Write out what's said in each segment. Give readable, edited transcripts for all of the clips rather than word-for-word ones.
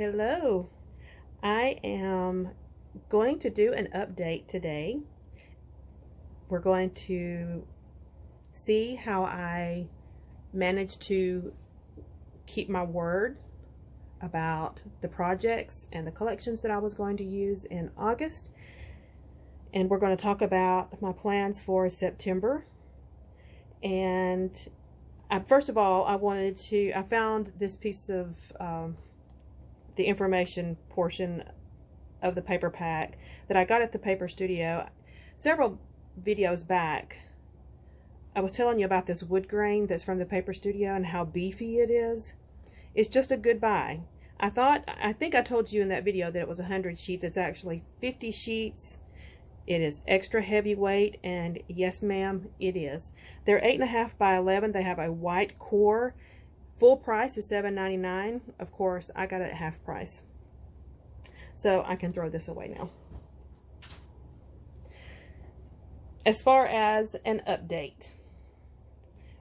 Hello, I am going to do an update today. We're going to see how I managed to keep my word about the projects and the collections that I was going to use in August. And we're going to talk about my plans for September. And first of all, I found this piece of the information portion of the paper pack that I got at the paper studio several videos back. I was telling you about this wood grain that's from the paper studio and how beefy it is. It's just a good buy. I think I told you in that video that it was 100 sheets. It's actually 50 sheets. It is extra heavyweight, and yes ma'am, it is. They're 8.5 by 11. They have a white core. Full price is $7.99. Of course, I got it at half price. So I can throw this away now. As far as an update,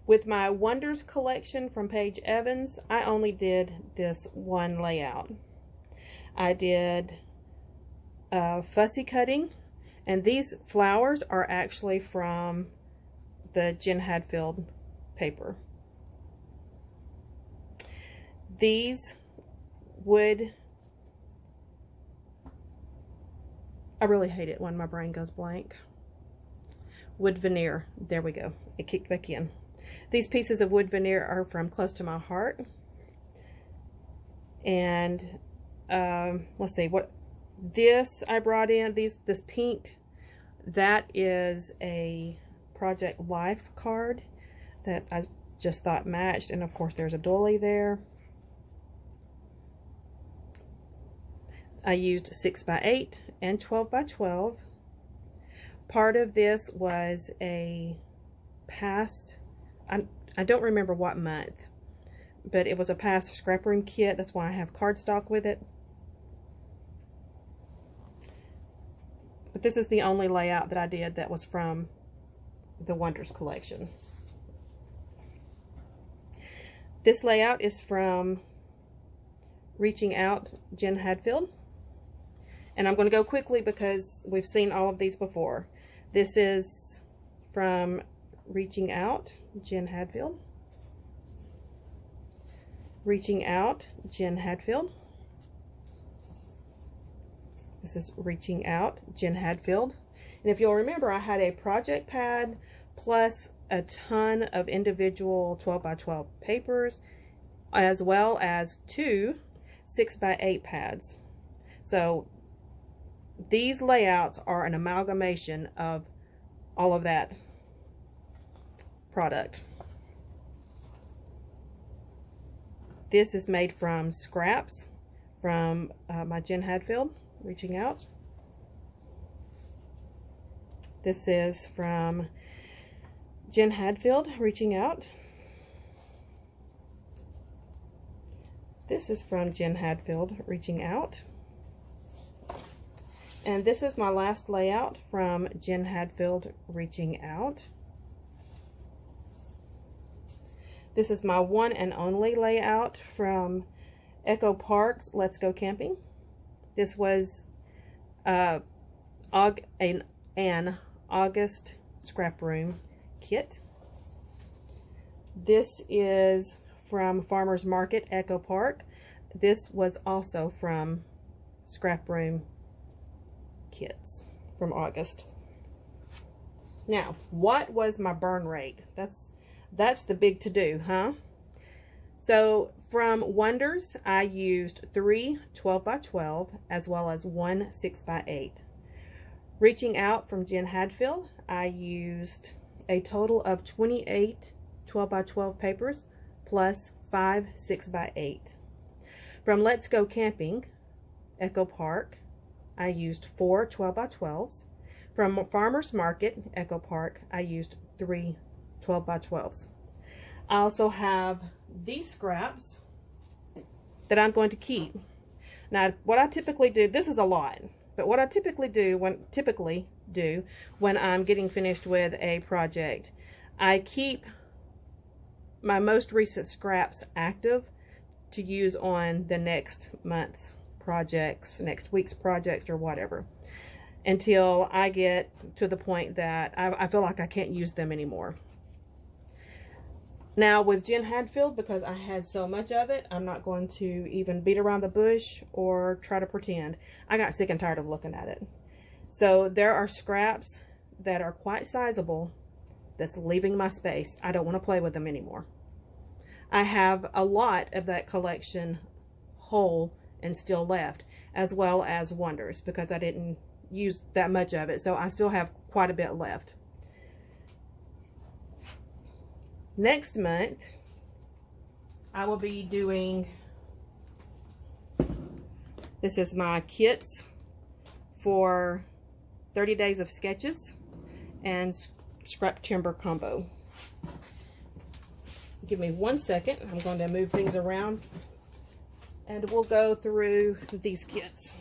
with my Wonders collection from Paige Evans, I only did this one layout. I did fussy cutting, and these flowers are actually from the Jen Hadfield paper. These would, I really hate it when my brain goes blank. Wood veneer, there we go, it kicked back in. These pieces of wood veneer are from Close to My Heart. And let's see, what this I brought in, this pink, that is a Project Life card that I just thought matched. And of course there's a dolly there. I used 6x8 and 12x12. Part of this was a past, I don't remember what month, but it was a past scrap room kit. That's why I have cardstock with it. But this is the only layout that I did that was from the Wonders collection. This layout is from Reaching Out, Jen Hadfield. And I'm going to go quickly because we've seen all of these before. This is from Reaching Out, Jen Hadfield. Reaching Out, Jen Hadfield. This is Reaching Out, Jen Hadfield. And if you'll remember, I had a project pad plus a ton of individual 12x12 papers, as well as 2 6x8 pads. So these layouts are an amalgamation of all of that product. This is made from scraps from my Jen Hadfield, Reaching Out. This is from Jen Hadfield, Reaching Out. This is from Jen Hadfield, Reaching Out. And this is my last layout from Jen Hadfield, Reaching Out. This is my one and only layout from Echo Park's Let's Go Camping. This was an August scrap room kit. This is from Farmer's Market, Echo Park. This was also from scrap room kits from August. Now, what was my burn rate? That's the big to-do, huh? So from Wonders, I used 3 12x12 as well as 1 6x8. Reaching Out from Jen Hadfield, I used a total of 28 12x12 papers plus 5 6x8. From Let's Go Camping, Echo Park, I used 4 12x12s. From Farmer's Market, Echo Park, I used 3 12x12s. I also have these scraps that I'm going to keep. Now, what I typically do, this is a lot, but what I typically do when I'm getting finished with a project, I keep my most recent scraps active to use on the next month's projects, next week's projects, or whatever, until I get to the point that I feel like I can't use them anymore. Now with Jen Hadfield, because I had so much of it, I'm not going to even beat around the bush or try to pretend. I got sick and tired of looking at it. So there are scraps that are quite sizable that's leaving my space. I don't want to play with them anymore. I have a lot of that collection whole and still left, as well as wonders, because I didn't use that much of it, so I still have quite a bit left. Next month, I will be doing, this is my kits for 30 days of sketches and scrap timber combo. Give me 1 second. I'm going to move things around and we'll go through these kits.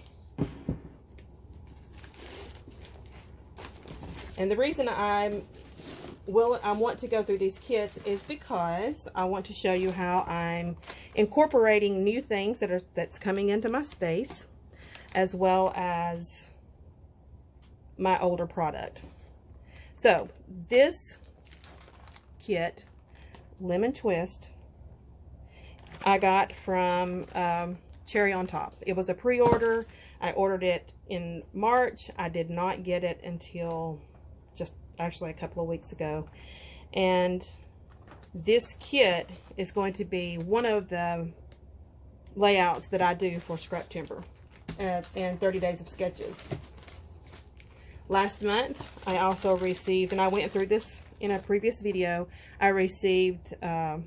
And the reason I want to go through these kits is because I want to show you how I'm incorporating new things that's coming into my space, as well as my older product. So this kit, Lemon Twist, I got from Cherry on Top. It was a pre-order. I ordered it in March. I did not get it until just actually a couple of weeks ago. And this kit is going to be one of the layouts that I do for scrap timber and 30 days of sketches. Last month, I also received, and I went through this in a previous video, I received Not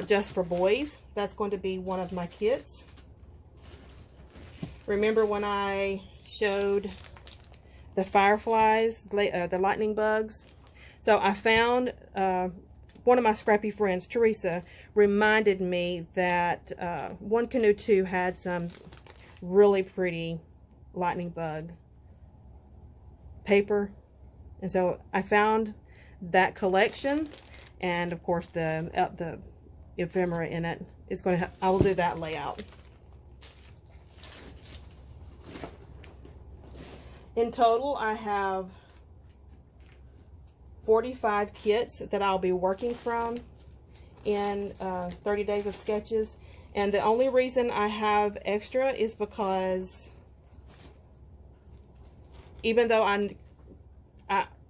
Just for Boys. That's going to be one of my kits. Remember when I showed the fireflies, the lightning bugs? So I found, one of my scrappy friends, Teresa, reminded me that One Canoe 2 had some really pretty lightning bug paper, and so I found that collection, and of course the ephemera in it is going to I will do that layout. In total, I have 45 kits that I'll be working from in 30 days of sketches, and the only reason I have extra is because even though I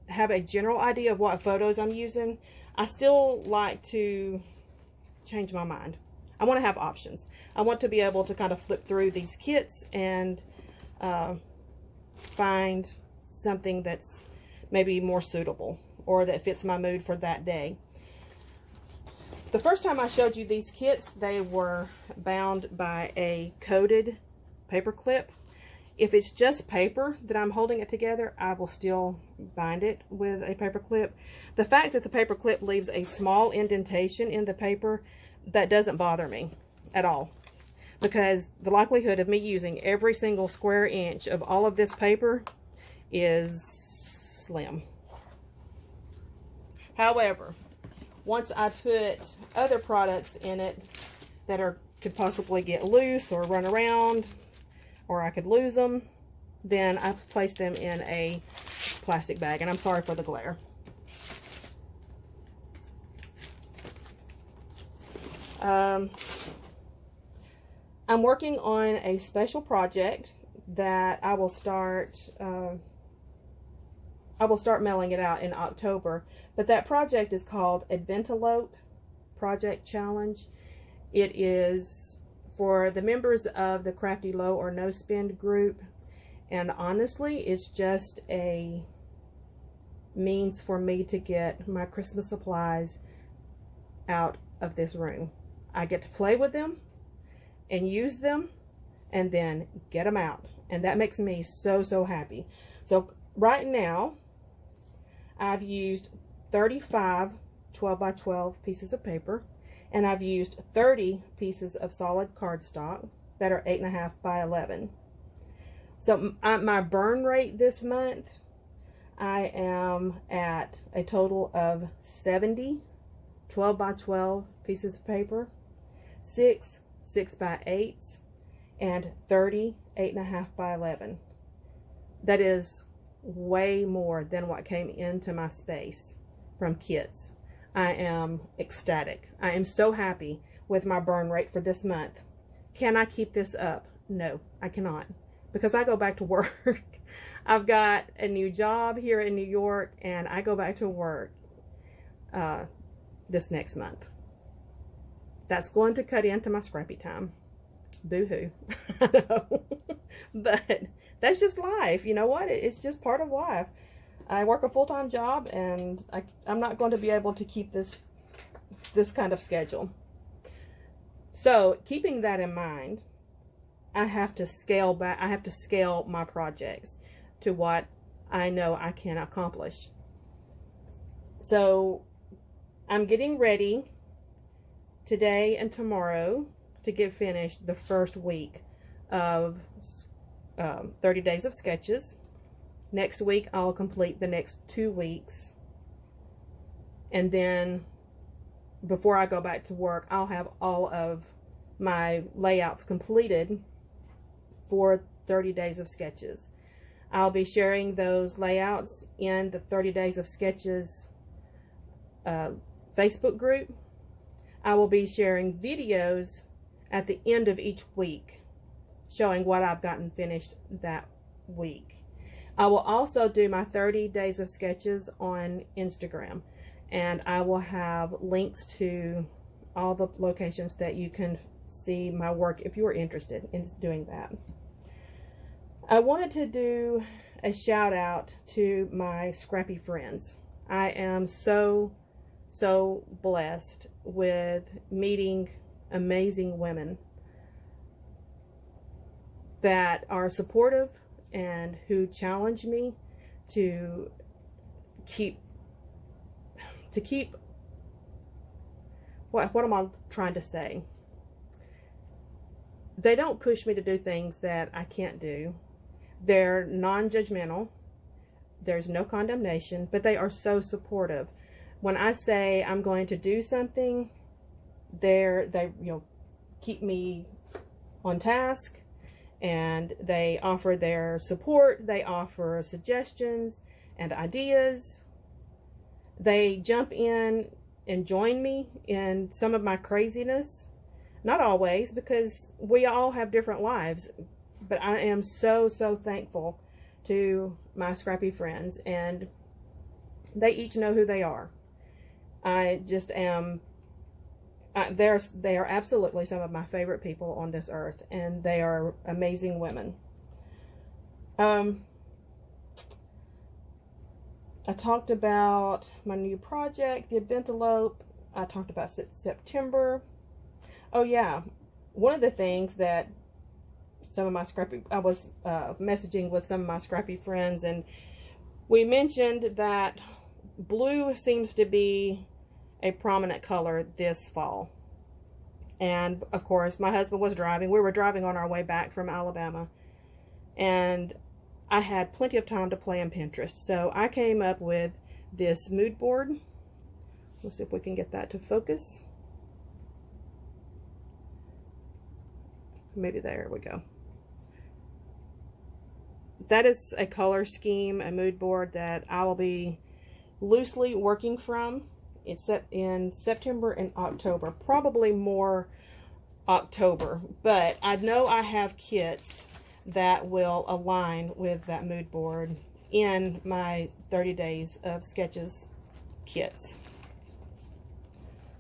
have a general idea of what photos I'm using, I still like to change my mind. I want to have options. I want to be able to kind of flip through these kits and find something that's maybe more suitable or that fits my mood for that day. The first time I showed you these kits, they were bound by a coated paper clip. If it's just paper that I'm holding it together, I will still bind it with a paper clip. The fact that the paper clip leaves a small indentation in the paper, that doesn't bother me at all, because the likelihood of me using every single square inch of all of this paper is slim. However, once I put other products in it that could possibly get loose or run around, or I could lose them, then I place them in a plastic bag. And I'm sorry for the glare. I'm working on a special project that I will start mailing it out in October. But that project is called Adventilope Project Challenge. It is for the members of the Crafty Low or No Spend group, and honestly, it's just a means for me to get my Christmas supplies out of this room. I get to play with them and use them and then get them out, and that makes me so happy. So right now I've used 35 12x12 pieces of paper, and I've used 30 pieces of solid cardstock that are 8.5 by 11. So my burn rate this month, I am at a total of 70 12x12 pieces of paper. 6 6x8s, and 30 8.5 by 11. That is way more than what came into my space from kits. I am ecstatic. I am so happy with my burn rate for this month. Can I keep this up? No, I cannot, because I go back to work. I've got a new job here in New York, and I go back to work this next month. That's going to cut into my scrappy time. Boo-hoo. I know. But that's just life. You know what? It's just part of life. I work a full-time job, and I'm not going to be able to keep this kind of schedule. So keeping that in mind, I have to scale back. I have to scale my projects to what I know I can accomplish. So I'm getting ready today and tomorrow to get finished the first week of 30 days of sketches. Next week I'll complete the next 2 weeks, and then before I go back to work, I'll have all of my layouts completed for 30 days of sketches. I'll be sharing those layouts in the 30 days of sketches Facebook group. I will be sharing videos at the end of each week showing what I've gotten finished that week. I will also do my 30 days of sketches on Instagram, and I will have links to all the locations that you can see my work if you're interested in doing that. I wanted to do a shout out to my scrappy friends. I am so blessed with meeting amazing women that are supportive and who challenge me to keep what am I trying to say? They don't push me to do things that I can't do. They're non-judgmental. There's no condemnation, but they are so supportive. When I say I'm going to do something, they keep me on task, and they offer their support. They offer suggestions and ideas. They jump in and join me in some of my craziness. Not always, because we all have different lives, but I am so they to my scrappy friends, and they each know who they are. I just am, they are absolutely some of my favorite people on this earth, and they are amazing women. I talked about my new project, the Video.Guru. I talked about September. Oh yeah, one of the things that I was messaging with some of my scrappy friends, and we mentioned that blue seems to be a prominent color this fall. And of course, my husband was driving. We were driving on our way back from Alabama, and I had plenty of time to play on Pinterest. So I came up with this mood board. Let's see if we can get that to focus. Maybe there we go. That is a color scheme, a mood board that I will be loosely working from. It's set in September and October, probably more October, but I know I have kits that will align with that mood board in my 30 days of sketches kits.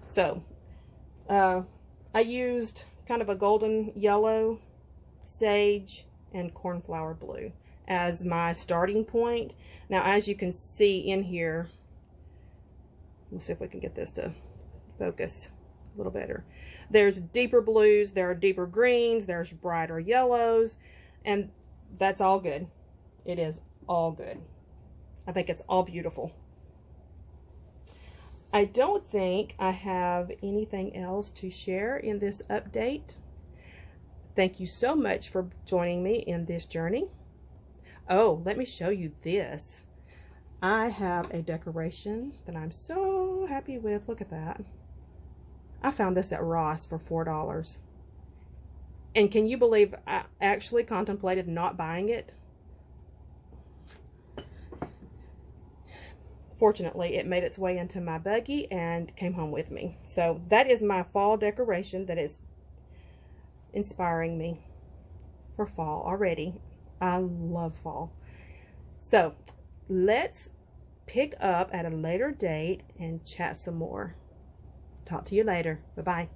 So I used kind of a golden yellow, sage, and cornflower blue as my starting point. Now, as you can see in here, let's see if we can get this to focus a little better. There's deeper blues, there are deeper greens, there's brighter yellows, and that's all good. It is all good. I think it's all beautiful. I don't think I have anything else to share in this update. Thank you so much for joining me in this journey. Oh, let me show you this. I have a decoration that I'm so happy with. Look at that. I found this at Ross for $4. And can you believe I actually contemplated not buying it? Fortunately, it made its way into my buggy and came home with me. So that is my fall decoration that is inspiring me for fall already. I love fall. So let's pick up at a later date and chat some more. Talk to you later. Bye-bye.